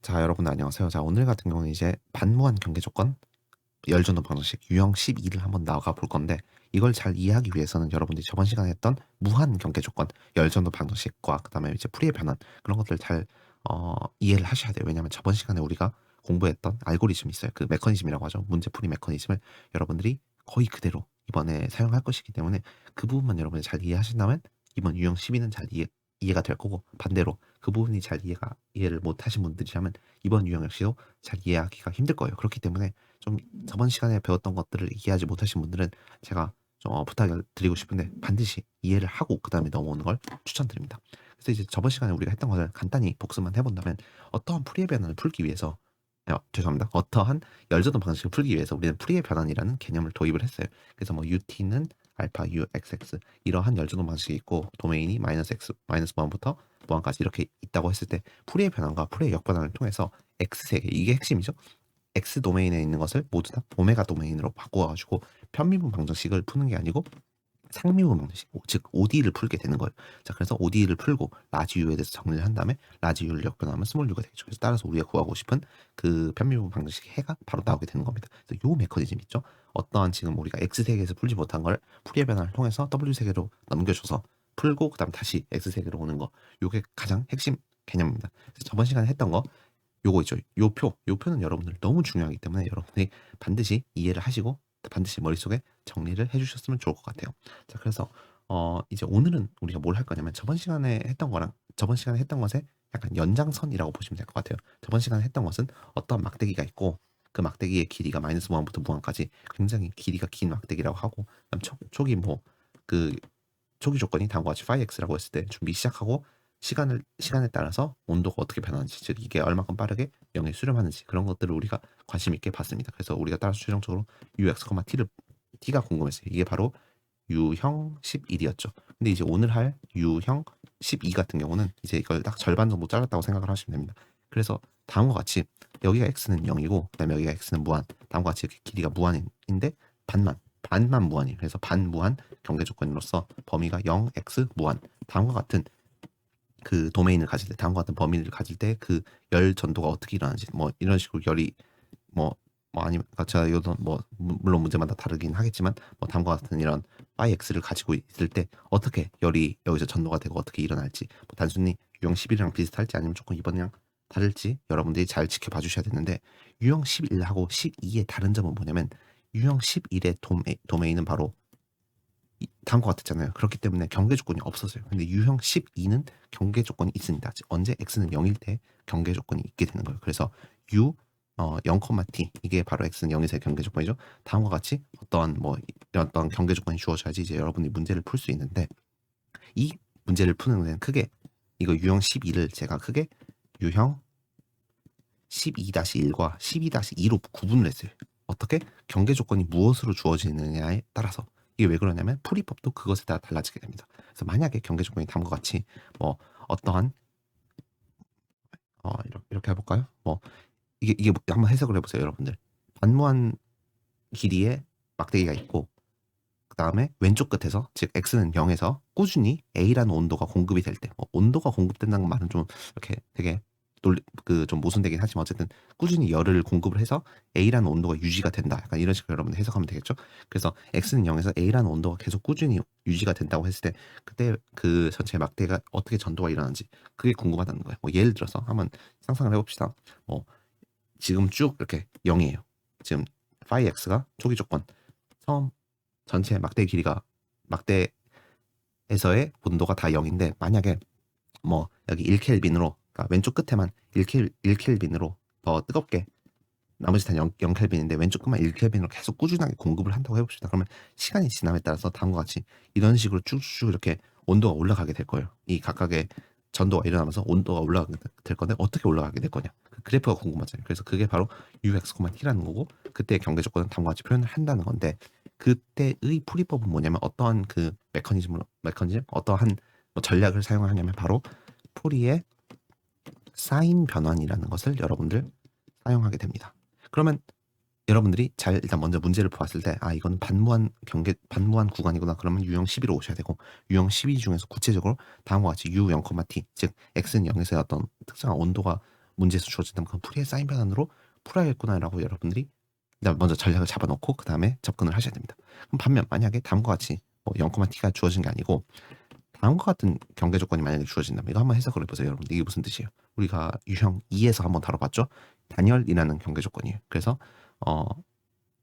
자, 여러분들 안녕하세요. 자, 오늘 같은 경우는 이제 반무한 경계 조건, 열전도 방정식 유형 12를 한번 나가 볼 건데, 이걸 잘 이해하기 위해서는 여러분들이 저번 시간에 했던 무한 경계 조건, 열전도 방정식과 그다음에 이제 풀이의 변환 그런 것들을 잘 이해를 하셔야 돼요. 왜냐하면 저번 시간에 우리가 공부했던 알고리즘이 있어요. 그 메커니즘이라고 하죠. 문제풀이 메커니즘을 여러분들이 거의 그대로 이번에 사용할 것이기 때문에 그 부분만 여러분이 잘 이해하신다면 이번 유형 12는 잘 이해가 될 거고, 반대로 그 부분이 잘 이해를 못 하신 분들이라면 이번 유형 역시도 잘 이해하기가 힘들 거예요. 그렇기 때문에 좀 저번 시간에 배웠던 것들을 이해하지 못하신 분들은 제가 좀 부탁을 드리고 싶은데 반드시 이해를 하고 그 다음에 넘어오는 걸 추천드립니다. 그래서 이제 저번 시간에 우리가 했던 것을 간단히 복습만 해본다면, 어떠한 풀이의 변환을 풀기 위해서 죄송합니다. 어떠한 열전도 방식을 풀기 위해서 우리는 풀이의 변환이라는 개념을 도입을 했어요. 그래서 뭐 UT는 알파 UXX 이러한 열전도 방식이 있고, 도메인이 마이너스 X 마이너스 무한부터 무한까지 이렇게 있다고 했을 때, 풀이의 변환과 풀이의 역변환을 통해서 X세계, 이게 핵심이죠. X 도메인에 있는 것을 모두 다 오메가 도메인으로 바꿔가지고 편미분 방정식을 푸는 게 아니고 상미분 방정식, 즉 ODE를 풀게 되는 거예요. 자, 그래서 ODE를 풀고 라지 U에 대해서 정리를 한 다음에 라지 U를 역변하면 스몰 U가 되겠죠. 그래서 따라서 우리가 구하고 싶은 그 편미분 방정식 해가 바로 나오게 되는 겁니다. 그래서 요 메커니즘 있죠. 어떠한 지금 우리가 X 세계에서 풀지 못한 걸 풀이의 변화를 통해서 W 세계로 넘겨줘서 풀고 그다음 다시 X 세계로 오는 거, 요게 가장 핵심 개념입니다. 그래서 저번 시간에 했던 거 요거 있죠. 요 표는 여러분들 너무 중요하기 때문에 여러분들이 반드시 이해를 하시고 반드시 머릿속에 정리를 해주셨으면 좋을 것 같아요. 자, 그래서 이제 오늘은 우리가 뭘 할 거냐면 저번 시간에 했던 거랑 저번 시간에 했던 것의 약간 연장선이라고 보시면 될 것 같아요. 저번 시간에 했던 것은 어떤 막대기가 있고, 그 막대기의 길이가 마이너스 무한부터 무한까지 굉장히 길이가 긴 막대기라고 하고, 그다음 초기 그 초기 조건이 다음과 같이 phi x라고 했을 때 준비 시작하고 시간에 따라서 온도가 어떻게 변하는지, 즉 이게 얼마큼 빠르게 0에 수렴하는지, 그런 것들을 우리가 관심 있게 봤습니다. 그래서 우리가 따라서 최종적으로 ux, t가 궁금했어요. 이게 바로 유형 11이었죠. 근데 이제 오늘 할 유형 12 같은 경우는 이제 이걸 딱 절반 정도 잘랐다고 생각을 하시면 됩니다. 그래서 다음과 같이 여기가 x는 0이고 그다음에 여기가 x는 무한, 다음과 같이 이렇게 길이가 무한인데 반만 무한이에요. 그래서 반무한 경계 조건으로서 범위가 0, x 무한, 다음과 같은 그 도메인을 가질 때, 다음과 같은 범위를 가질 때 그 열 전도가 어떻게 일어나는지, 뭐 이런 식으로 열이 아니면 제가 이것도 뭐 물론 문제마다 다르긴 하겠지만, 뭐 다음과 같은 이런 파이 x를 가지고 있을 때 어떻게 열이 여기서 전도가 되고 어떻게 일어날지, 뭐 단순히 유형 11이랑 비슷할지 아니면 조금 이번이랑 다를지 여러분들이 잘 지켜봐 주셔야 되는데, 유형 11하고 12의 다른 점은 뭐냐면, 유형 11의 도메인은 바로 다음과 같았잖아요. 그렇기 때문에 경계 조건이 없었어요. 근데 유형 12는 경계 조건이 있습니다. 즉 언제 x는 0일 때 경계 조건이 있게 되는 거예요. 그래서 u 0, t 이게 바로 x는 0에서의 경계 조건이죠. 다음과 같이 어떠한 이런 어떤 경계 조건이 주어져야지 이제 여러분이 문제를 풀 수 있는데, 이 문제를 푸는 데는 크게 이거 유형 12를 제가 크게 유형 12-1과 12-2로 구분을 했어요. 어떻게? 경계 조건이 무엇으로 주어지느냐에 따라서. 이게 왜 그러냐면 풀이법도 그것에 따라 달라지게 됩니다. 그래서 만약에 경계 조건이 다음과 같이 뭐 어떠한 이렇게 해볼까요? 이게 한번 해석을 해보세요, 여러분들. 반무한 길이의 막대기가 있고, 그 다음에 왼쪽 끝에서, 즉 x는 0에서 꾸준히 a라는 온도가 공급이 될 때, 온도가 공급된다는 말은 좀 이렇게 되게 좀 모순되긴 하지만 어쨌든 꾸준히 열을 공급을 해서 a라는 온도가 유지가 된다, 약간 이런 식으로 여러분 해석하면 되겠죠. 그래서 x는 0에서 a라는 온도가 계속 꾸준히 유지가 된다고 했을 때, 그때 그 전체 막대가 어떻게 전도가 일어나는지 그게 궁금하다는 거예요. 예를 들어서 한번 상상을 해봅시다. 지금 쭉 이렇게 0이에요. 지금 phi x가 초기 조건, 처음 전체 막대 길이가, 막대에서의 온도가 다 0인데, 만약에 여기 1켈빈으로, 그러니까 왼쪽 끝에만 1켈빈으로 더 뜨겁게, 나머지 다 0켈빈인데 왼쪽 끝만 1켈빈으로 계속 꾸준하게 공급을 한다고 해봅시다. 그러면 시간이 지남에 따라서 다음과 같이 이런 식으로 쭉쭉 이렇게 온도가 올라가게 될 거예요. 이 각각의 전도가 일어나면서 온도가 올라가게 될 건데, 어떻게 올라가게 될 거냐, 그 그래프가 궁금하잖아요. 그래서 그게 바로 ux, t라는 거고, 그때의 경계 조건은 다음과 같이 표현을 한다는 건데, 그때의 풀이법은 뭐냐면 어떠한 그 메커니즘, 어떠한 전략을 사용하냐면 바로 포리의 사인 변환이라는 것을 여러분들 사용하게 됩니다. 그러면 여러분들이 일단 먼저 문제를 보았을 때, 이거는 반무한 구간이구나. 그러면 유형 12로 오셔야 되고, 유형 12 중에서 구체적으로 다음과 같이 u 0, t, 즉 x는 0에서의 어떤 특정한 온도가 문제에서 주어진다면 그 풀이의 사인 변환으로 풀어야겠구나라고 여러분들이 일단 먼저 전략을 잡아놓고 그 다음에 접근을 하셔야 됩니다. 그럼 반면 만약에 다음과 같이 뭐 0,t가 주어진 게 아니고 다음과 같은 경계 조건이 만약에 주어진다면 이거 한번 해석을 해보세요. 여러분 이게 무슨 뜻이에요? 우리가 유형 2에서 한번 다뤄봤죠. 단열이라는 경계 조건이에요. 그래서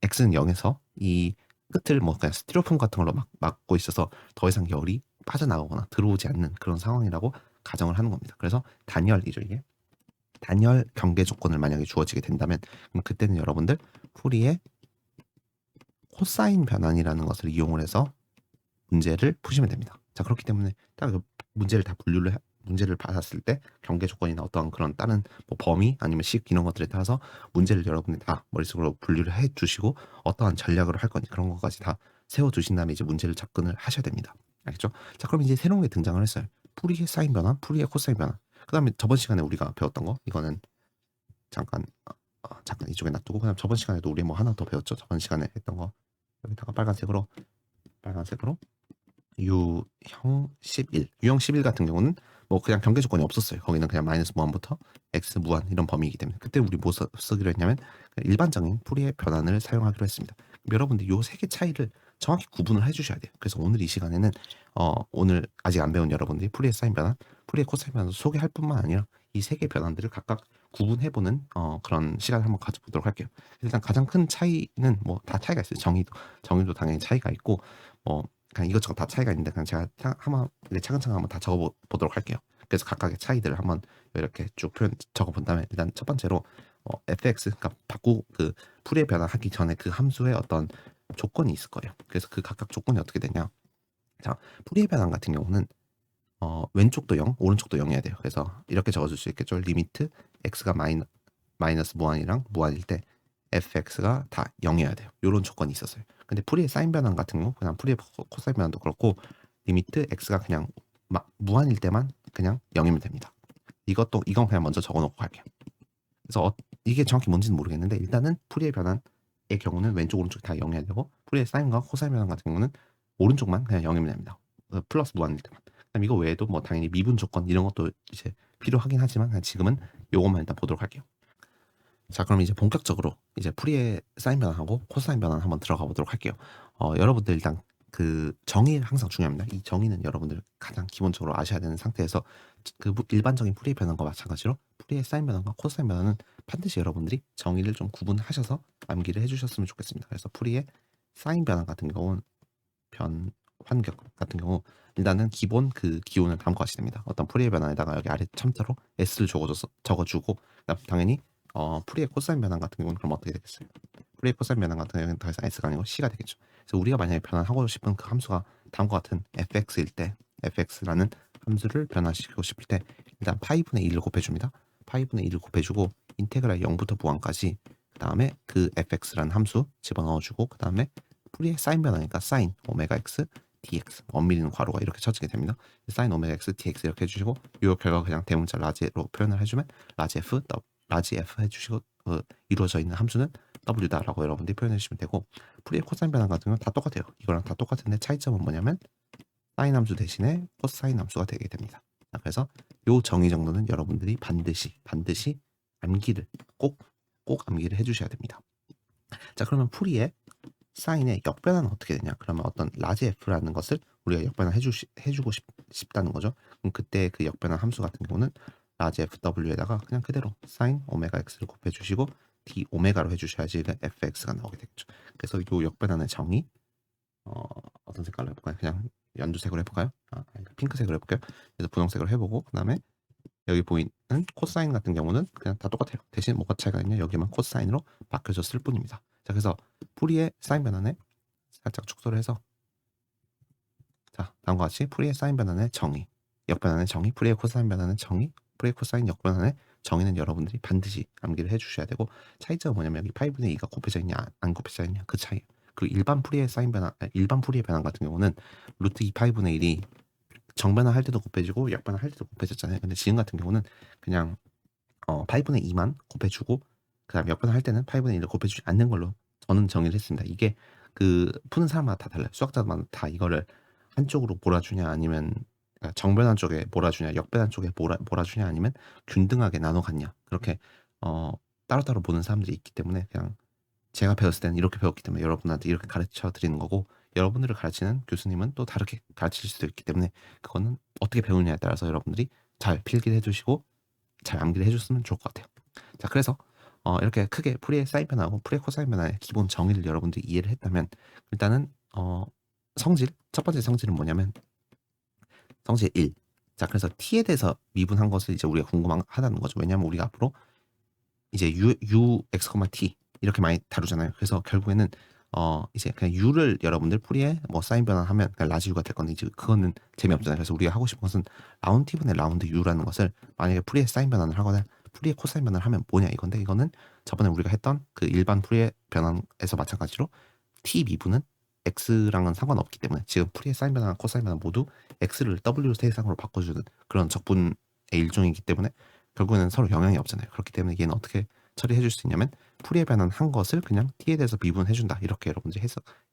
x는 0에서 이 끝을 뭐 그냥 스티로폼 같은 걸로 막고 있어서 더 이상 열이 빠져나오거나 들어오지 않는 그런 상황이라고 가정을 하는 겁니다. 그래서 단열이죠 이게. 단열 경계 조건을 만약에 주어지게 된다면 그럼 그때는 여러분들 풀이의 코사인 변환이라는 것을 이용을 해서 문제를 푸시면 됩니다. 자 그렇기 때문에 딱 문제를 다 문제를 받았을 때 경계 조건이나 어떤 그런 다른 뭐 범위 아니면 식 이런 것들에 따라서 문제를 여러분이 다 머릿속으로 분류를 해 주시고 어떠한 전략으로 할 건지 그런 것까지 다 세워 두신 다음에 이제 문제를 접근을 하셔야 됩니다. 알겠죠? 자 그럼 이제 새로운 게 등장을 했어요. 풀이의 사인 변환, 풀이의 코사인 변환. 그다음에 저번 시간에 우리가 배웠던 거 이거는 잠깐 이쪽에 놔두고 그다음 저번 시간에도 우리 뭐 하나 더 배웠죠. 저번 시간에 했던 거 여기다가 빨간색으로 유형 11. 유형 11 같은 경우는 뭐 그냥 경계 조건이 없었어요. 거기는 그냥 마이너스 무한부터 x 무한 이런 범위이기 때문에 그때 우리 뭐 쓰기로 했냐면 일반적인 풀이의 변환을 사용하기로 했습니다. 여러분들 요 세 개 차이를 정확히 구분을 해주셔야 돼요. 그래서 오늘 이 시간에는 오늘 아직 안 배운 여러분들이 풀이의 사인 변환, 풀이의 코사인 변환을 소개할 뿐만 아니라 이 세 개 변환들을 각각 구분해보는 그런 시간을 한번 가져보도록 할게요. 일단 가장 큰 차이는 뭐 다 차이가 있어요. 정의도 당연히 차이가 있고 그냥 이것저것 다 차이가 있는데 그냥 제가 한번 차근차근 한번 다 적어보도록 할게요. 그래서 각각의 차이들을 한번 이렇게 쭉 적어본 다음에 일단 첫 번째로 fx 그러니까 그 풀이의 변환하기 전에 그 함수의 어떤 조건이 있을 거예요. 그래서 그 각각 조건이 어떻게 되냐? 자 풀이의 변환 같은 경우는 왼쪽도 0, 오른쪽도 0이어야 돼요. 그래서 이렇게 적어줄 수 있겠죠. 리미트 x가 마이너스 무한이랑 무한일 때 fx가 다 0이어야 돼요. 이런 조건이 있었어요. 근데 풀이의 사인 변환 같은 경우 그냥 풀이의 코사인 변환도 그렇고 리미트 x가 그냥 무한일 때만 그냥 0이면 됩니다. 이건 그냥 먼저 적어놓고 갈게요. 그래서 이게 정확히 뭔지는 모르겠는데 일단은 풀이의 변환의 경우는 왼쪽 오른쪽 다 0이어야 되고 풀이의 사인과 코사인 변환 같은 경우는 오른쪽만 그냥 0이면 됩니다. 플러스 무한일 때만. 그럼 이거 외에도 뭐 당연히 미분 조건 이런 것도 이제 필요하긴 하지만 그냥 지금은 요것만 일단 보도록 할게요. 자 그럼 이제 본격적으로 이제 풀이의 사인 변환하고 코사인 변환 한번 들어가 보도록 할게요. 여러분들 일단 그 정의 항상 중요합니다. 이 정의는 여러분들 가장 기본적으로 아셔야 되는 상태에서 그 일반적인 풀이의 변환과 마찬가지로 풀이의 사인 변환과 코사인 변환은 반드시 여러분들이 정의를 좀 구분하셔서 암기를 해주셨으면 좋겠습니다. 그래서 풀이의 사인 변환 같은 경우는 환경 같은 경우 일단은 기본 그 기호는 다음과 같이 됩니다. 어떤 풀이의 변환에다가 여기 아래 첨자로 s를 적어주고 당연히 풀이의 코사인 변환 같은 경우는 그럼 어떻게 되겠어요? 풀이의 코사인 변환 같은 경우는 더 이상 s가 아니고 c가 되겠죠. 그래서 우리가 만약에 변환하고 싶은 그 함수가 다음과 같은 fx일 때 fx라는 함수를 변환시키고 싶을 때 일단 파이분의 1을 곱해줍니다. 파이분의 1을 곱해주고 인테그랄 0부터 무한까지 그 다음에 그 fx라는 함수 집어넣어주고 그 다음에 풀이의 사인 변화니까 사인 오메가 x dx 원미리는 괄호가 이렇게 쳐지게 됩니다. 사인 오메가 x dx 이렇게 해주시고 이 결과 그냥 대문자 라지로 표현을 해주면 라지 f 해주시고 이루어져 있는 함수는 w다라고 여러분들이 표현해 주시면 되고 풀이의 코사인 변환 같은 경우는 다 똑같아요. 이거랑 다 똑같은데 차이점은 뭐냐면 사인 함수 대신에 코사인 함수가 되게 됩니다. 자, 그래서 요 정의 정도는 여러분들이 반드시 암기를 꼭 암기를 해주셔야 됩니다. 자 그러면 풀이의 사인의 역변환은 어떻게 되냐? 그러면 어떤 라지 f라는 것을 우리가 역변환 해주고 싶다는 거죠. 그럼 그때 그 역변환 함수 같은 경우는 라지 fw에다가 그냥 그대로 사인 오메가 x를 곱해주시고 d 오메가로 해주셔야지 fx가 나오게 되겠죠. 그래서 이 역변환의 정의 어떤 색깔로 해볼까요? 그냥 연두색으로 해볼까요? 핑크색으로 해볼게요. 그래서 분홍색으로 해보고 그 다음에 여기 보이는 코사인 같은 경우는 그냥 다 똑같아요. 대신 뭐가 차이가 있냐? 여기만 코사인으로 바뀌어졌을 뿐입니다. 자 그래서 풀이의 사인 변환에 살짝 축소를 해서 자 다음과 같이 풀이의 사인 변환의 정의, 역변환의 정의, 풀이의 코사인 변환의 정의, 풀이의 코사인 역변환의 정의는 여러분들이 반드시 암기를 해주셔야 되고 차이점은 뭐냐면 여기 5분의 2가 곱해져 있냐 안 곱해져 있냐 그 차이예요. 그리고 일반 풀이의 변환 같은 경우는 루트 2 5분의 1이 정변환 할 때도 곱해지고 역변환 할 때도 곱해졌잖아요. 근데 지금 같은 경우는 그냥 8분의 2만 곱해주고 그 다음 역변환 할 때는 8분의 1을 곱해주지 않는 걸로 저는 정의를 했습니다. 이게 그 푸는 사람마다 다 달라요. 수학자마다 다 이거를 한쪽으로 몰아주냐 아니면 그러니까 정변환 쪽에 몰아주냐 역변환 쪽에 몰아주냐 아니면 균등하게 나눠 갔냐 그렇게 어 따로따로 보는 사람들이 있기 때문에 그냥 제가 배웠을 때는 이렇게 배웠기 때문에 여러분한테 이렇게 가르쳐 드리는 거고 여러분들을 가르치는 교수님은 또 다르게 가르칠 수도 있기 때문에 그거는 어떻게 배우느냐에 따라서 여러분들이 잘 필기를 해 주시고 잘 암기를 해 줬으면 좋을 것 같아요. 자 그래서 이렇게 크게 풀이의 사인 변화하고 풀이의 코사인 변화의 기본 정의를 여러분들이 이해를 했다면 일단은 성질 첫 번째 성질은 뭐냐면 성질 1. 자 그래서 t에 대해서 미분한 것을 이제 우리가 궁금하다는 거죠. 왜냐하면 우리가 앞으로 이제 u x, t 이렇게 많이 다루잖아요. 그래서 결국에는 이제 그냥 u를 여러분들 풀이에 뭐 사인 변환하면 그냥 라지 u가 될 건데 이제 그거는 재미없잖아요. 그래서 우리가 하고 싶은 것은 라운드 t분의 라운드 u라는 것을 만약에 풀이에 사인 변환을 하거나 풀이에 코사인 변환을 하면 뭐냐 이건데 이거는 저번에 우리가 했던 그 일반 풀이의 변환에서 마찬가지로 t 미분은 x랑은 상관없기 때문에 지금 풀이의 사인 변환, 코사인 변환 모두 x를 w로 세상으로 바꿔주는 그런 적분의 일종이기 때문에 결국에는 서로 영향이 없잖아요. 그렇기 때문에 얘는 어떻게 처리해 줄 수 있냐면 풀이의 변환 한 것을 그냥 t에 대해서 미분해 준다. 이렇게 여러분들이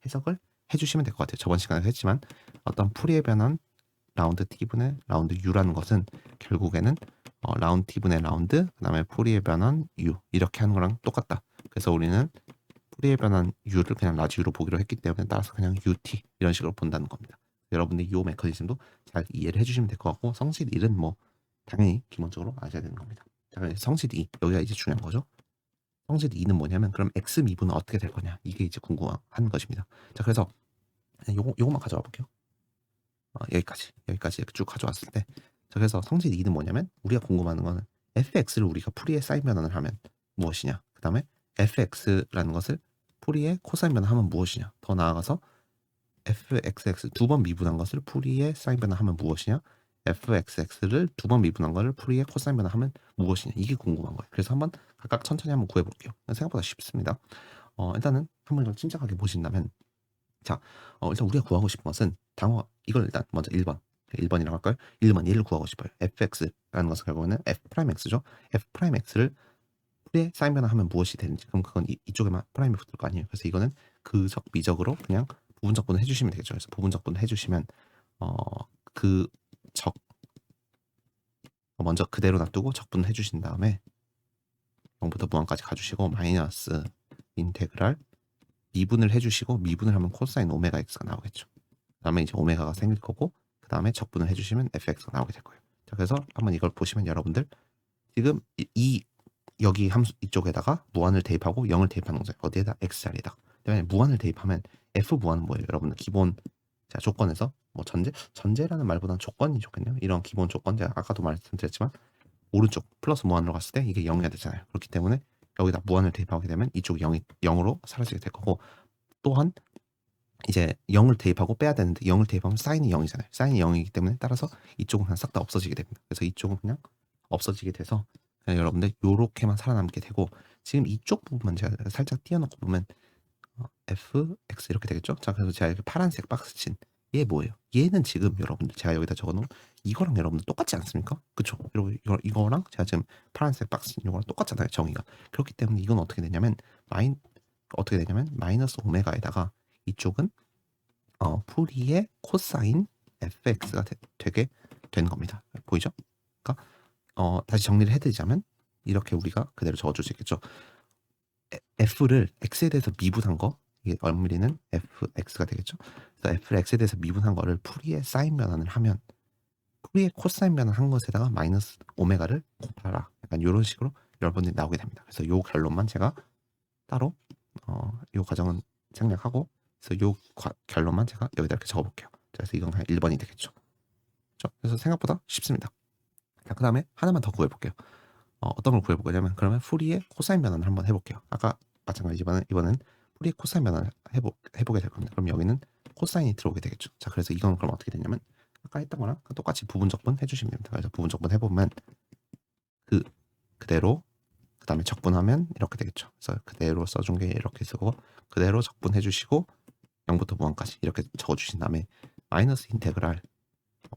해석을 해 주시면 될 것 같아요. 저번 시간에 했지만 어떤 풀이의 변환 라운드 t분의 라운드 u라는 것은 결국에는 라운드 t분의 라운드 그다음에 풀이의 변환 u 이렇게 하는 거랑 똑같다. 그래서 우리는 풀이의 변환 u를 그냥 라지 u로 보기로 했기 때문에 따라서 그냥 ut 이런 식으로 본다는 겁니다. 여러분들 이 메커니즘도 잘 이해를 해주시면 될 것 같고 성질 1은 뭐 당연히 기본적으로 아셔야 되는 겁니다. 자, 그래서 성질 2 여기가 이제 중요한 거죠. 성질 2는 뭐냐면 그럼 x 미분은 어떻게 될 거냐 이게 이제 궁금한 것입니다. 자 그래서 요것만 가져와 볼게요. 여기까지 이렇게 쭉 가져왔을 때 자 그래서 성질 2는 뭐냐면 우리가 궁금한 거는 fx를 우리가 풀이에 사인 변환을 하면 무엇이냐 그 다음에 fx라는 것을 풀이에 코사인 변환하면 무엇이냐 더 나아가서 fxx 두 번 미분한 것을 풀이에 사인 변환하면 무엇이냐 fxx를 두 번 미분한 것을 풀이에 코사인 변환하면 무엇이냐 이게 궁금한 거예요. 그래서 한번 각각 천천히 한번 구해볼게요. 생각보다 쉽습니다. 일단은 한번 이걸 침착하게 보신다면 자 일단 우리가 구하고 싶은 것은 단어 이걸 일단 먼저 1번 1번이라고 할까요? 1번 얘를 구하고 싶어요. fx라는 것은 결국에는 f'x죠. f'x를 풀이에 사인 변환하면 무엇이 되는지 그럼 그건 이쪽에만 프라임이 붙을 거 아니에요. 그래서 이거는 그적 미적으로 그냥 부분 적분을 해주시면 되겠죠. 그래서 부분 적분을 해주시면 그 적 먼저 그대로 놔두고 적분을 해주신 다음에 0부터 무한까지 가주시고 마이너스 인테그랄 미분을 해주시고 미분을 하면 코사인 오메가 x가 나오겠죠. 그다음에 이제 오메가가 생길 거고 그 다음에 적분을 해주시면 fx가 나오게 될 거예요. 자 그래서 한번 이걸 보시면 여러분들 지금 여기 함수 이쪽에다가 무한을 대입하고 0을 대입하는 거죠. 어디에다 x자리에다. 그다음에 무한을 대입하면 f 무한은 뭐예요? 여러분들 기본 자 조건에서 뭐 전제라는 말보다는 조건이 좋겠네요. 이런 기본 조건 제가 아까도 말씀드렸지만 오른쪽 플러스 무한으로 갔을 때 이게 0이 되잖아요. 그렇기 때문에 여기다 무한을 대입하게 되면 이쪽이 0으로 사라지게 될 거고 또한 이제 0을 대입하고 빼야 되는데 0을 대입하면 사인이 0이잖아요. 사인이 0이기 때문에 따라서 이쪽은 그냥 싹 다 없어지게 됩니다. 그래서 이쪽은 그냥 없어지게 돼서 그냥 여러분들 요렇게만 살아남게 되고 지금 이쪽 부분만 제가 살짝 띄워놓고 보면 f, x 이렇게 되겠죠? 자 그래서 제가 이렇게 파란색 박스 친 얘 뭐예요? 얘는 지금 여러분들 제가 여기다 적어놓은 이거랑 여러분들 똑같지 않습니까? 그쵸? 여러분 이거랑 제가 지금 파란색 박스 친 이거랑 똑같잖아요 정의가. 그렇기 때문에 이건 어떻게 되냐면 마이너스 오메가에다가 이쪽은 풀이의 코사인 fx가 되게 되는 겁니다. 보이죠? 그러니까 다시 정리를 해드리자면 이렇게 우리가 그대로 적어줄 수 있겠죠. f를 x에 대해서 미분한 거 이게 엄밀히는 fx가 되겠죠. 그래서 f를 x에 대해서 미분한 거를 풀이의 사인 변환을 하면 풀이의 코사인 변환한 것에다가 마이너스 오메가를 곱하라. 약간 이런 식으로 여러분들이 나오게 됩니다. 그래서 요 결론만 제가 따로 요 과정은 생략하고 그래서 요 결론만 제가 여기다 이렇게 적어볼게요. 그래서 이건 그냥 1번이 되겠죠. 그렇죠? 그래서 생각보다 쉽습니다. 자, 그 다음에 하나만 더 구해볼게요. 어떤 걸 구해볼 거냐면 그러면 풀이의 코사인 변환을 한번 해볼게요. 아까 마찬가지 이번은 풀이의 코사인 변환을 해보게 될 겁니다. 그럼 여기는 코사인이 들어오게 되겠죠. 자 그래서 이건 그럼 어떻게 되냐면 아까 했던 거랑 똑같이 부분 적분 해주시면 됩니다. 그래서 부분 적분 해보면 그대로 그 다음에 적분하면 이렇게 되겠죠. 그래서 그대로 써준 게 이렇게 쓰고 그대로 적분해 주시고 0부터 무한까지 이렇게 적어주신 다음에 마이너스 인테그랄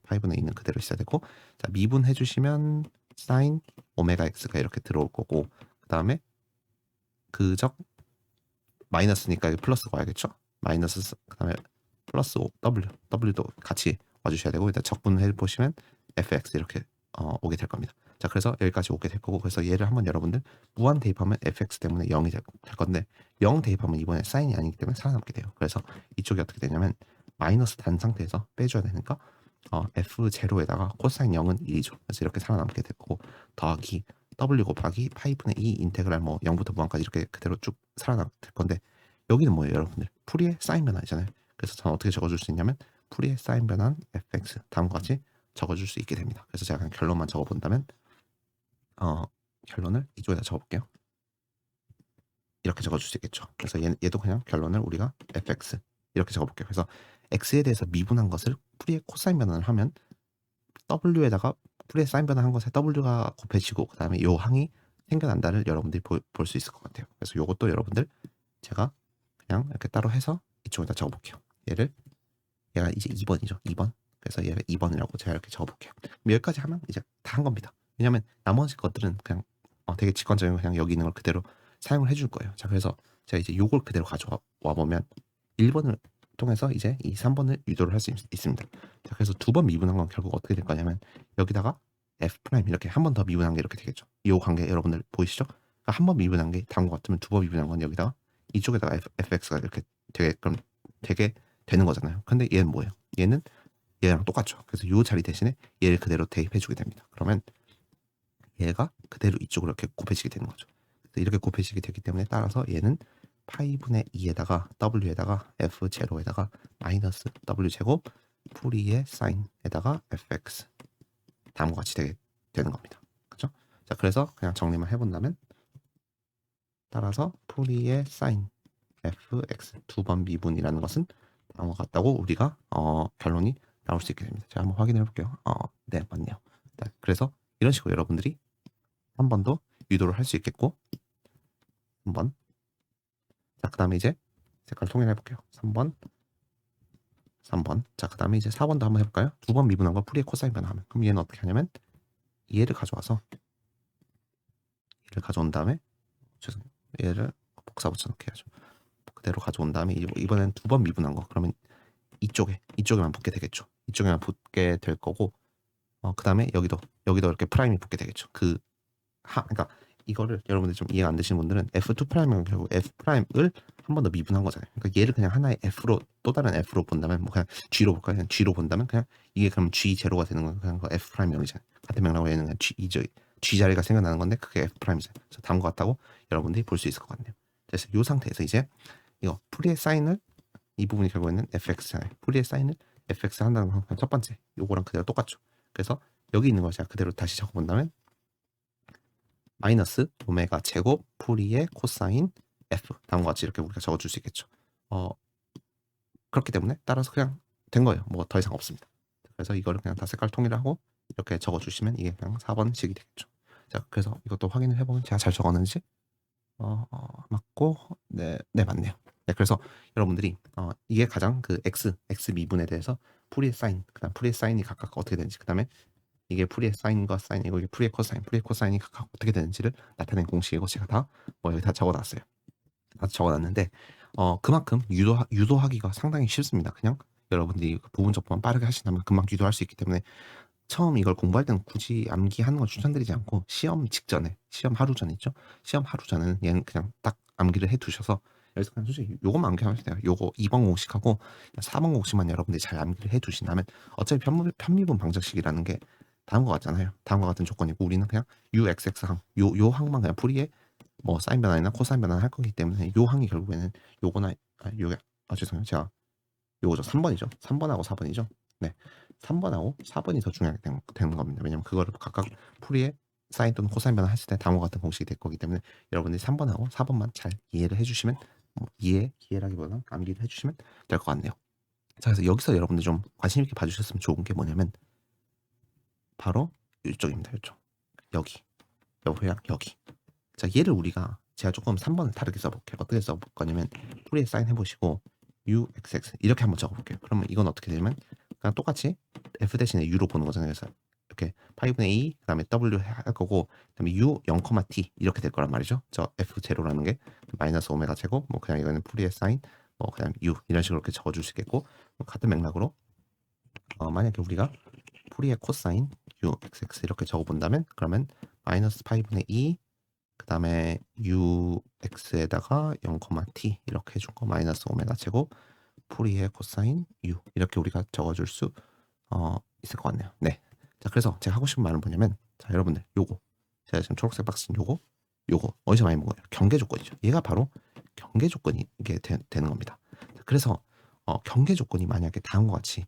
5는 있는 그대로 있어야 되고 자 미분해 주시면 사인 오메가 x가 이렇게 들어올 거고 그 다음에 그적 마이너스니까 플러스 와야겠죠. 마이너스 그 다음에 플러스 w도 같이 봐주셔야 되고, 일단 적분을 해보시면 fx 이렇게 오게 될 겁니다. 자, 그래서 여기까지 오게 될 거고, 그래서 얘를 한번 여러분들 무한 대입하면 fx 때문에 0이 될 건데 0 대입하면 이번에 사인이 아니기 때문에 살아남게 돼요. 그래서 이쪽이 어떻게 되냐면 마이너스 단 상태에서 빼줘야 되니까 f0에다가 코사인 0은 1이죠. 그래서 이렇게 살아남게 될 거고, 더하기 w 곱하기 파이분의 2 인테그랄 뭐 0부터 무한까지 이렇게 그대로 쭉 살아남게 될 건데, 여기는 뭐예요 여러분들? 풀이의 사인 변화이잖아요. 그래서 저는 어떻게 적어줄 수 있냐면 풀이의 사인 변환 fx 다음과 같이 적어줄 수 있게 됩니다. 그래서 제가 그냥 결론만 적어본다면 결론을 이쪽에다 적어볼게요. 이렇게 적어줄 수 있겠죠. 그래서 얘도 그냥 결론을 우리가 fx 이렇게 적어볼게요. 그래서 x에 대해서 미분한 것을 풀이의 코사인 변환을 하면 w에다가 풀이의 사인 변환한 것에 w가 곱해지고 그 다음에 요 항이 생겨난다를 여러분들이 볼 수 있을 것 같아요. 그래서 요것도 여러분들 제가 그냥 이렇게 따로 해서 이쪽에다 적어볼게요. 얘가 이제 2번이죠. 2번. 그래서 얘를 2번이라고 제가 이렇게 적어볼게요. 여기까지 하면 이제 다 한 겁니다. 왜냐면 나머지 것들은 그냥 되게 직관적인 그냥 여기 있는 걸 그대로 사용을 해줄 거예요. 자, 그래서 제가 이제 요걸 그대로 가져와 보면 1번을 통해서 이제 이 3번을 유도를 할 수 있습니다. 자, 그래서 두 번 미분한 건 결국 어떻게 될 거냐면 여기다가 f 프라임 이렇게 한 번 더 미분한 게 이렇게 되겠죠. 이 관계 여러분들 보이시죠? 그러니까 한 번 미분한 게 다음과 같으면 두 번 미분한 건 여기다가 이쪽에다가 fx가 이렇게 되게 되는 거잖아요. 근데 얘는 뭐예요? 얘는 얘랑 똑같죠. 그래서 이 자리 대신에 얘를 그대로 대입해주게 됩니다. 그러면 얘가 그대로 이쪽으로 이렇게 곱해지게 되는 거죠. 이렇게 곱해지게 되기 때문에 따라서 얘는 파이분의 2에다가 w에다가 f0에다가 마이너스 w제곱 풀이의 사인에다가 fx 다음과 같이 되는 겁니다. 그렇죠? 자, 그래서 그냥 정리만 해본다면 따라서 풀이의 사인 fx 두 번 미분이라는 것은 다음과 같다고 우리가 결론이 나올 수 있게 됩니다. 자, 한번 확인해 볼게요. 네, 맞네요. 네, 그래서 이런 식으로 여러분들이 한 번 더 유도를 할 수 있겠고, 한번 자, 그 다음에 이제 색깔 통일해 볼게요. 3번. 자, 그 다음에 이제 4번도 한번 해볼까요? 두 번 미분한 거 풀이의 코사인 변화하면, 그럼 얘는 어떻게 하냐면 얘를 가져와서 얘를 가져온 다음에 죄송해요. 얘를 복사 붙여넣기 해야죠. 그대로 가져온 다음에 이번엔 두 번 미분한 거, 그러면 이쪽에만 붙게 되겠죠. 이쪽에만 붙게 될 거고, 그 다음에 여기도 이렇게 프라임이 붙게 되겠죠. 그러니까 이거를 여러분들 좀 이해가 안 되시는 분들은 f2 프라임은 결국 f 프라임을 한 번 더 미분한 거잖아요. 그러니까 얘를 그냥 하나의 f로 또 다른 f로 본다면 뭐 그냥 g로 볼까요? 그냥 g로 본다면 그냥 이게 그럼 g 제로가 되는 건 그냥 그 f 프라임 0이잖아요. 같은 맥락으로 얘는 그냥 g 자리가 생겨나는 건데 그게 f 프라임이잖아요. 그래서 다음 것 같다고 여러분들이 볼 수 있을 것 같네요. 그래서 이 상태에서 이제 이거 풀이의 사인을 이 부분이 결국에는 fx잖아요. 풀이의 사인을 fx 한다는 건 첫 번째 요거랑 그대로 똑같죠. 그래서 여기 있는 걸 제가 그대로 다시 적어본다면 마이너스 오메가 제곱 풀이의 코사인 f 다음과 같이 이렇게 우리가 적어줄 수 있겠죠. 그렇기 때문에 따라서 그냥 된 거예요. 뭐 더 이상 없습니다. 그래서 이거를 그냥 다 색깔 통일하고 이렇게 적어주시면 이게 그냥 4번식이 되겠죠. 자, 그래서 이것도 확인을 해보면 제가 잘 적었는지 맞고 네 맞네요. 네, 그래서 여러분들이 이게 가장 그 x 미분에 대해서 풀이의 사인, 그다음 풀이의 사인이 각각 어떻게 되는지, 그다음에 이게 풀이의 사인과 사인이고 이게 풀이의 코사인이 각각 어떻게 되는지를 나타낸 공식이고 제가 다 여기 다 적어놨어요. 다 적어놨는데 그만큼 유도하기가 상당히 쉽습니다. 그냥 여러분들이 부분 접근만 빠르게 하신다면 금방 유도할 수 있기 때문에 처음 이걸 공부할 때는 굳이 암기하는 걸 추천드리지 않고 시험 직전에, 시험 하루 전 있죠? 시험 하루 전에는 얘는 그냥 딱 암기를 해두셔서 여기서 그냥 솔직히 요것만 암기하면 돼요. 요거 2번 공식하고 4번 공식만 여러분들이 잘 암기를 해두신다면 어차피 편미분 방정식이라는 게 다음과 같잖아요. 다음과 같은 조건이고 우리는 그냥 uxx 항, 요 항만 그냥 풀이에 뭐 사인 변환이나 코사인 변환을 할 거기 때문에 요 항이 결국에는 요거나 요게 죄송해요. 제가 요거죠. 3번이죠. 3번하고 4번이죠. 네. 3번하고 4번이 더 중요하게 되는 겁니다. 왜냐면 그거를 각각 풀이에 사인 또는 코사인 변환 했을 때 다음과 같은 공식이 될 거기 때문에 여러분들이 3번하고 4번만 잘 이해를 해주시면 이해라기보다는 암기를 해주시면 될 것 같네요. 자, 그래서 여기서 여러분들 좀 관심 있게 봐주셨으면 좋은 게 뭐냐면 바로 이쪽입니다. 이쪽. 여기. 여기. 자, 얘를 제가 조금 3번을 다르게 써볼게요. 어떻게 써볼 거냐면 풀이에 사인 해보시고 uxx 이렇게 한번 적어볼게요. 그러면 이건 어떻게 되냐면 그냥 똑같이 f 대신에 u로 보는 거잖아요. 그래서 이렇게 파이분의 2 그다음에 w 할 거고 그다음에 u 0,t 이렇게 될 거란 말이죠. 저 f 제로라는 게 마이너스 오메가 제곱 뭐 그냥 이거는 풀이의 사인 뭐 그냥 u 이런 식으로 이렇게 적어줄 수 있겠고 같은 맥락으로 만약에 우리가 풀이의 코사인 uxx 이렇게 적어본다면 그러면 마이너스 8분의 2 그 다음에 ux에다가 0,t 이렇게 해준 거 마이너스 오메가 제곱 풀이의 코사인 u 이렇게 우리가 적어줄 수 있을 것 같네요. 네. 자, 그래서 제가 하고 싶은 말은 뭐냐면 자, 여러분들 요거 제가 지금 초록색 박스는 요거 어디서 많이 본 거예요? 경계 조건이죠. 얘가 바로 경계 조건이 이게 되는 겁니다. 자, 그래서 경계 조건이 만약에 다음과 같이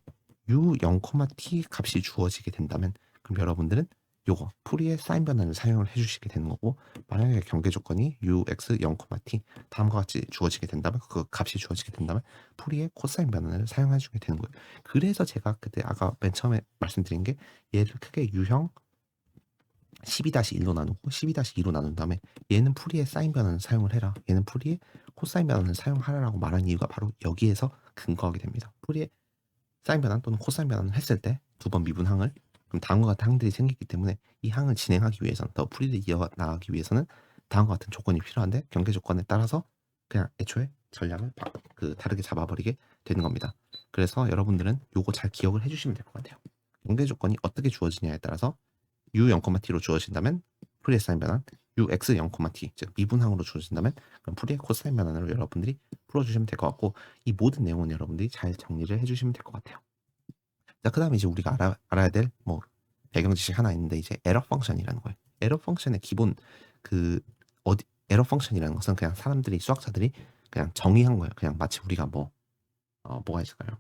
u 0,t 값이 주어지게 된다면 그럼 여러분들은 요거 풀이의 사인 변환을 사용을 해주시게 되는 거고 만약에 경계 조건이 ux 0,t 다음과 같이 주어지게 된다면 그 값이 주어지게 된다면 풀이의 코사인 변환을 사용해주게 되는 거예요. 그래서 제가 그때 아까 맨 처음에 말씀드린 게 얘를 크게 유형 12-1로 나누고 12-2로 나눈 다음에 얘는 풀이의 사인 변환을 사용을 해라. 얘는 풀이의 코사인 변환을 사용하라라고 말한 이유가 바로 여기에서 근거하게 됩니다. 풀이의 사인 변환 또는 코사인 변환을 했을 때 두 번 미분항을 그럼 다음과 같은 항들이 생기기 때문에 이 항을 진행하기 위해서는 더 풀이를 이어나가기 위해서는 다음과 같은 조건이 필요한데 경계 조건에 따라서 그냥 애초에 전략을 다르게 잡아버리게 되는 겁니다. 그래서 여러분들은 요거 잘 기억을 해주시면 될 것 같아요. 경계 조건이 어떻게 주어지냐에 따라서 u 0,t로 주어진다면 풀이의 사인 변환, ux 0,t 즉 미분항으로 주어진다면 그럼 풀이의 코사인 변환으로 여러분들이 풀어주시면 될 것 같고 이 모든 내용은 여러분들이 잘 정리를 해주시면 될 것 같아요. 자, 그다음에 이제 우리가 알아야 될 뭐 배경 지식 하나 있는데 이제 에러 펑션이라는 거예요. 에러 펑션의 기본 에러 펑션이라는 것은 그냥 사람들이 수학자들이 그냥 정의한 거예요. 그냥 마치 우리가 뭐가 있을까요?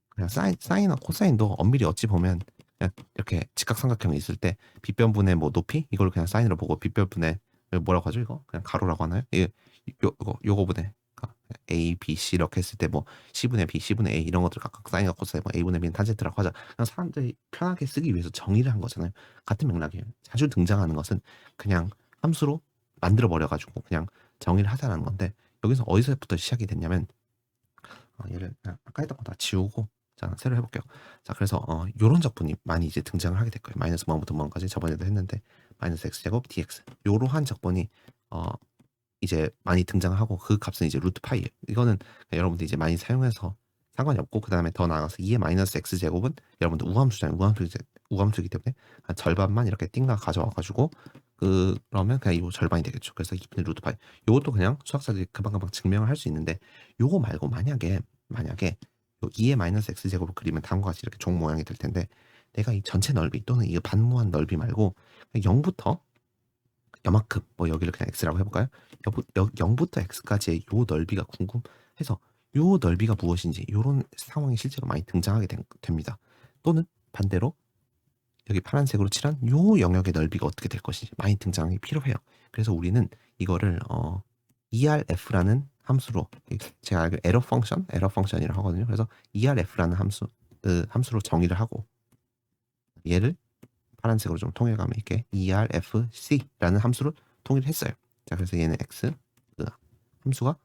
그냥 사인이나 코사인도 엄밀히 어찌 보면 그냥 이렇게 직각삼각형이 있을 때 빗변분의 뭐 높이 이걸 그냥 사인으로 보고 빗변분의 뭐라고 하죠 이거? 그냥 가로라고 하나요? 요거분의 A, B, C 이렇게 했을 때 뭐 C분의 B, C분의 A 이런 것들 각각 사인과 코사인 뭐 A분의 B는 탄젠트라고 하자. 그냥 사람들이 편하게 쓰기 위해서 정의를 한 거잖아요. 같은 맥락이에요. 자주 등장하는 것은 그냥 함수로 만들어 버려가지고 그냥 정의를 하자라는 건데 여기서 어디서부터 시작이 됐냐면 얘를 그냥 아까 했던 거 다 지우고 자 새로 해볼게요. 자 그래서 요런 적분이 많이 이제 등장을 하게 될 거예요. 마이너스 뭐부터 뭐까지 저번에도 했는데 마이너스 x제곱 dx 요러한 적분이 이제 많이 등장하고 그 값은 이제 루트 파이예요. 이거는 여러분들 이제 많이 사용해서 상관이 없고 그 다음에 더 나아가서 2의 마이너스 x 제곱은 여러분들 우함수잖아요. 우함수이기 때문에 한 절반만 이렇게 띵가 가져와가지고 그러면 그냥 이거 절반이 되겠죠. 그래서 2분의 루트 파이. 요것도 그냥 수학자들이 금방금방 증명을 할 수 있는데 요거 말고 만약에 요 2의 마이너스 x 제곱을 그리면 다음과 같이 이렇게 종 모양이 될 텐데 내가 이 전체 넓이 또는 이 반무한 넓이 말고 0부터 요만큼 뭐 여기를 그냥 x라고 해볼까요? 0부터 x까지의 요 넓이가 궁금해서 요 넓이가 무엇인지 요런 상황이 실제로 많이 등장하게 됩니다. 또는 반대로 여기 파란색으로 칠한 요 영역의 넓이가 어떻게 될 것인지 많이 등장하기 필요해요. 그래서 우리는 이거를 ERF라는 함수로 제가 알기로 에러 펑션이라고 하거든요. 그래서 ERF라는 함수로 정의를 하고 얘를 파란색으로 좀 통일감 있게 ERFC라는 함수를 통일을 했어요. 자, 그래서 얘는 x, 그 함수가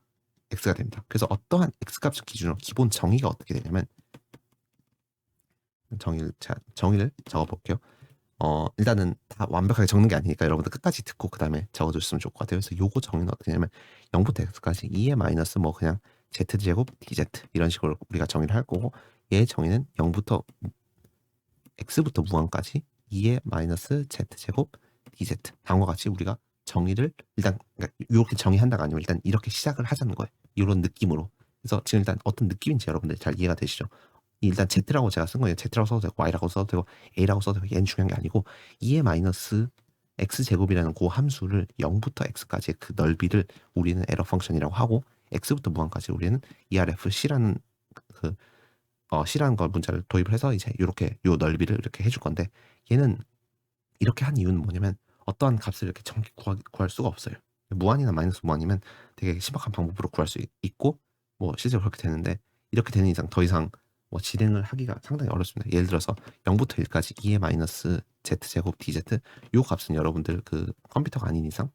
x가 됩니다. 그래서 어떠한 x값을 기준으로 기본 정의가 어떻게 되냐면 정의를 적어볼게요. 일단은 다 완벽하게 적는 게 아니니까 여러분들 끝까지 듣고 그 다음에 적어주시면 좋을 것 같아요. 그래서 요거 정의는 어떻게 되냐면 0부터 x까지 2의 마이너스 뭐 그냥 z제곱 dz 이런 식으로 우리가 정의를 할 거고 얘의 정의는 0부터 x부터 무한까지 2의 마이너스 z제곱 dz 다음과 같이 우리가 정의를 일단 이렇게 정의한다가 아니면 일단 이렇게 시작을 하자는 거예요. 이런 느낌으로. 그래서 지금 일단 어떤 느낌인지 여러분들 잘 이해가 되시죠? 일단 Z라고 제가 쓴 거예요. Z라고 써도 되고 Y라고 써도 되고 A라고 써도 되고 얘는 중요한 게 아니고 2의 마이너스 X제곱이라는 그 함수를 0부터 X까지의 그 넓이를 우리는 에러 펑션이라고 하고 X부터 무한까지 우리는 ERFC라는 C라는 걸 문자를 도입을 해서 이제 이렇게 요 넓이를 이렇게 해줄 건데 얘는 이렇게 한 이유는 뭐냐면 어떠한 값을 이렇게 정확히 구할 수가 없어요. 무한이나 마이너스 무한이면 되게 신박한 방법으로 구할 수 있고 뭐 실제로 그렇게 되는데 이렇게 되는 이상 더 이상 뭐 진행을 하기가 상당히 어렵습니다. 예를 들어서 0부터 1까지 2의 마이너스 z제곱 dz 요 값은 여러분들 그 컴퓨터가 아닌 이상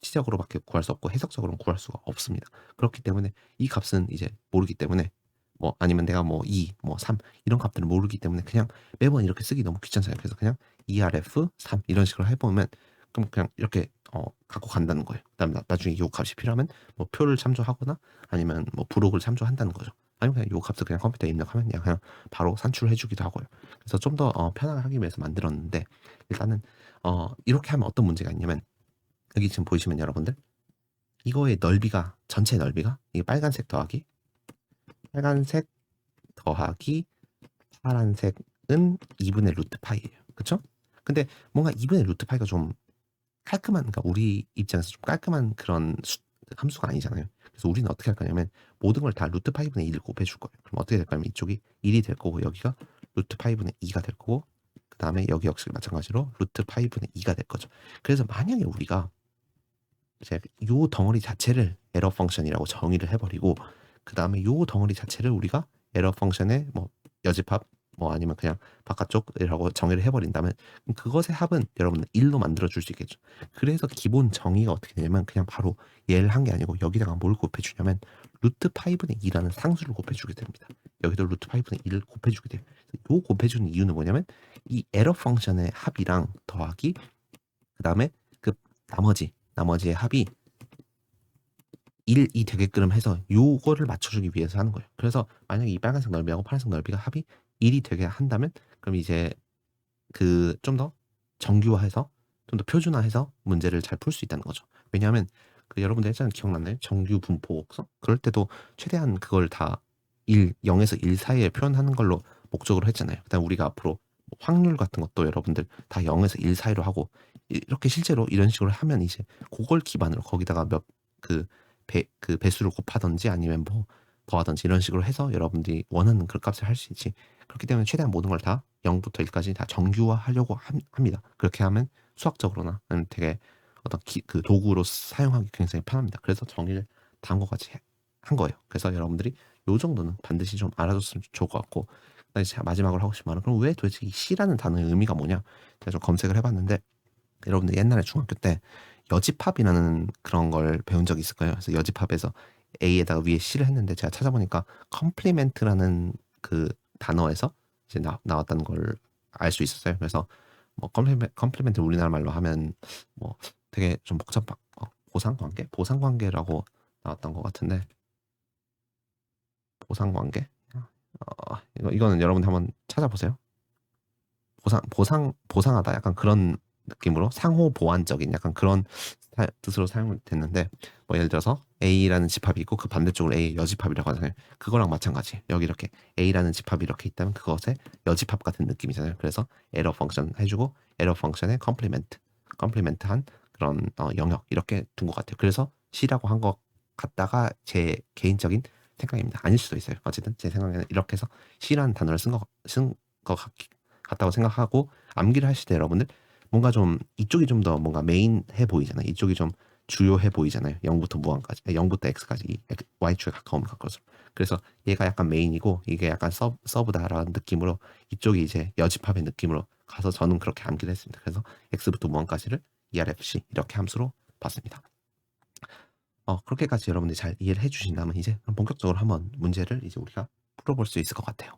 수치적으로밖에 구할 수 없고 해석적으로는 구할 수가 없습니다. 그렇기 때문에 이 값은 이제 모르기 때문에 뭐 아니면 내가 뭐 2, 뭐 3 이런 값들을 모르기 때문에 그냥 매번 이렇게 쓰기 너무 귀찮잖아요. 그래서 그냥 ERF 3 이런 식으로 해보면 그럼 그냥 이렇게 갖고 간다는 거예요. 그다음에 나중에 이 값이 필요하면 뭐 표를 참조하거나 아니면 뭐 부록을 참조한다는 거죠. 아니면 그냥 요 값을 그냥 컴퓨터에 입력하면 그냥 바로 산출해 주기도 하고요. 그래서 좀 더 편하게 하기 위해서 만들었는데 일단은 이렇게 하면 어떤 문제가 있냐면 여기 지금 보이시면 여러분들 이거의 넓이가 전체 넓이가 이게 빨간색 파란색은 2분의 루트 파이예요. 그쵸? 근데 뭔가 2분의 루트 파이가 좀 깔끔한 그러니까 우리 입장에서 좀 깔끔한 그런 함수가 아니잖아요. 그래서 우리는 어떻게 할 거냐면 모든 걸 다 루트 파이분의 1을 곱해 줄 거예요. 그럼 어떻게 될 거냐면 이쪽이 1이 될 거고 여기가 루트 파이분의 2가 될 거고 그다음에 여기 역시 마찬가지로 루트 파이분의 2가 될 거죠. 그래서 만약에 우리가 이제 요 덩어리 자체를 에러 펑션이라고 정의를 해버리고 그다음에 요 덩어리 자체를 우리가 에러 펑션의 뭐 여집합 뭐 아니면 그냥 바깥쪽이라고 정의를 해버린다면 그것의 합은 여러분은 1로 만들어 줄 수 있겠죠. 그래서 기본 정의가 어떻게 되냐면 그냥 바로 얘를 한 게 아니고 여기다가 뭘 곱해주냐면 루트 파이분의 2라는 상수를 곱해주게 됩니다. 여기도 루트 파이분의 2를 곱해주게 돼요. 요 곱해주는 이유는 뭐냐면 이 에러 펑션의 합이랑 더하기 그 다음에 그 나머지의 합이 1이 되게끔 해서 요거를 맞춰주기 위해서 하는 거예요. 그래서 만약에 이 빨간색 넓이하고 파란색 넓이가 합이 1이 되게 한다면 그럼 이제 그 좀 더 정규화해서 좀 더 표준화해서 문제를 잘 풀 수 있다는 거죠. 왜냐하면 그 여러분들 예전에 기억나나요? 정규 분포 곡선? 그럴 때도 최대한 그걸 다 0에서 1 사이에 표현하는 걸로 목적으로 했잖아요. 그다음 우리가 앞으로 뭐 확률 같은 것도 여러분들 다 0에서 1 사이로 하고 이렇게 실제로 이런 식으로 하면 이제 그걸 기반으로 거기다가 그 배수를 곱하든지 아니면 뭐 더하든지 이런 식으로 해서 여러분들이 원하는 그 값을 할 수 있지. 그렇기 때문에 최대한 모든 걸 다 0부터 1까지 다 정규화하려고 합니다. 그렇게 하면 수학적으로나 아니면 되게 어떤 그 도구로 사용하기 굉장히 편합니다. 그래서 정의를 다음과 같이 한 거예요. 그래서 여러분들이 요 정도는 반드시 좀 알아줬으면 좋을 것 같고 그다음에 제가 마지막으로 하고 싶은 말은 그럼 왜 도대체 이 C라는 단어의 의미가 뭐냐? 제가 좀 검색을 해봤는데 여러분들 옛날에 중학교 때 여집합이라는 그런 걸 배운 적이 있을 거예요. 그래서 여집합에서 A에다가 위에 C를 했는데 제가 찾아보니까 컴플리멘트라는 그 단어에서 이제 나왔다는 걸 알 수 있었어요. 그래서 뭐 컴플리멘트 우리나라 말로 하면 뭐 되게 좀 복잡한 보상관계라고 나왔던 것 같은데 보상관계 이거는 여러분 한번 찾아보세요. 보상하다 약간 그런 느낌으로 상호 보완적인 약간 그런 뜻으로 사용됐는데 뭐 예를 들어서 A라는 집합이 있고 그 반대쪽으로 A 여집합이라고 하잖아요. 그거랑 마찬가지. 여기 이렇게 A라는 집합이 이렇게 있다면 그것의 여집합 같은 느낌이잖아요. 그래서 에러 펑션 해주고 에러 펑션의 컴플리멘트한 그런 영역 이렇게 둔 것 같아요. 그래서 C라고 한 것 같다가 제 개인적인 생각입니다. 아닐 수도 있어요. 어쨌든 제 생각에는 이렇게 해서 C라는 단어를 쓴것 같다고 생각하고 암기를 하실 때 여러분들 뭔가 좀 이쪽이 좀 더 뭔가 메인해 보이잖아요. 이쪽이 좀 주요해 보이잖아요. 0부터 무한까지, 0부터 x까지 이 y축에 가까우면 가까워서. 그래서 얘가 약간 메인이고 이게 약간 서브다라는 느낌으로 이쪽이 이제 여집합의 느낌으로 가서 저는 그렇게 암기를 했습니다. 그래서 x부터 무한까지를 ERFC 이렇게 함수로 봤습니다. 그렇게까지 여러분들이 잘 이해를 해주신다면 이제 본격적으로 한번 문제를 이제 우리가 풀어볼 수 있을 것 같아요.